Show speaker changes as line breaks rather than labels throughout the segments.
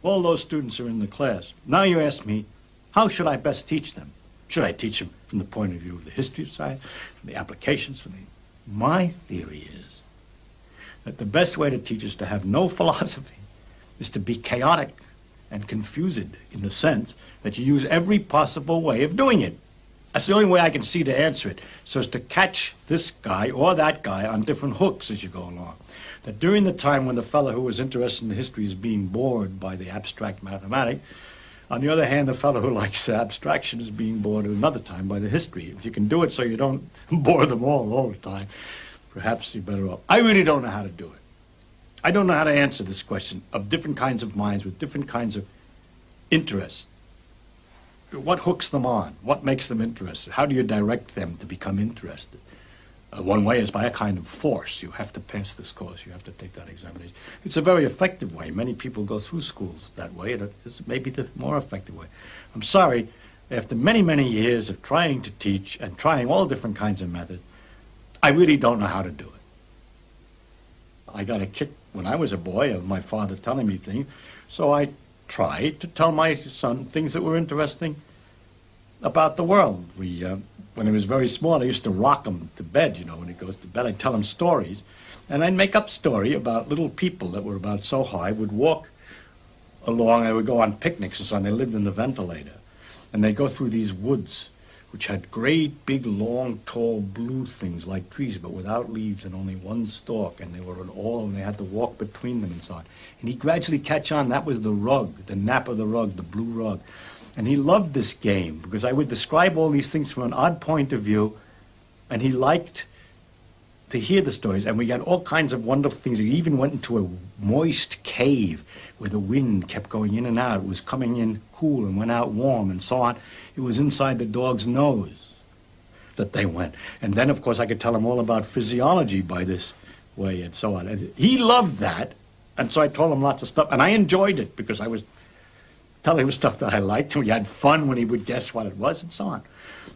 All those students are in the class. Now you ask me, how should I best teach them? Should I teach them from the point of view of the history of science, from the applications, My theory is that the best way to teach is to have no philosophy, is to be chaotic and confused in the sense that you use every possible way of doing it. That's the only way I can see to answer it, so as to catch this guy or that guy on different hooks as you go along. That during the time when the fellow who was interested in history is being bored by the abstract mathematics, on the other hand, the fellow who likes abstraction is being bored at another time by the history. If you can do it so you don't bore them all the time, perhaps you're better off. I really don't know how to do it. I don't know how to answer this question of different kinds of minds with different kinds of interests. What hooks them on? What makes them interested? How do you direct them to become interested? One way is by a kind of force. You have to pass this course. You have to take that examination. It's a very effective way. Many people go through schools that way. It is maybe the more effective way. I'm sorry, after many, many years of trying to teach and trying all different kinds of methods, I really don't know how to do it. I got a kick when I was a boy of my father telling me things, so I tried to tell my son things that were interesting about the world. When he was very small, I used to rock him to bed, when he goes to bed. I'd tell him stories, and I'd make up story about little people that were about so high, would walk along, they would go on picnics and so on. They lived in the ventilator, and they'd go through these woods, which had great, big, long, tall, blue things like trees, but without leaves and only one stalk, and they were and they had to walk between them and so on. And he'd gradually catch on, that was the rug, the nap of the rug, the blue rug. And he loved this game because I would describe all these things from an odd point of view, and he liked to hear the stories. And we got all kinds of wonderful things. He even went into a moist cave where the wind kept going in and out. It was coming in cool and went out warm and so on. It was inside the dog's nose that they went. And then, of course, I could tell him all about physiology by this way and so on. And he loved that, and so I told him lots of stuff. And I enjoyed it because I was telling him stuff that I liked, and we had fun when he would guess what it was and so on.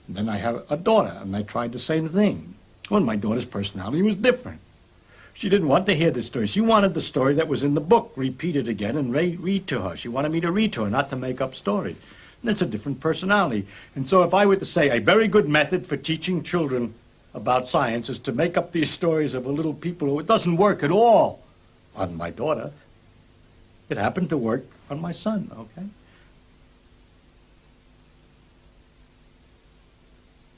And then I have a daughter, and I tried the same thing. Well, my daughter's personality was different. She didn't want to hear the story. She wanted the story that was in the book repeated again and read to her. She wanted me to read to her, not to make up stories. And that's a different personality. And so if I were to say a very good method for teaching children about science is to make up these stories of a little people who it doesn't work at all on my daughter, it happened to work on my son, okay?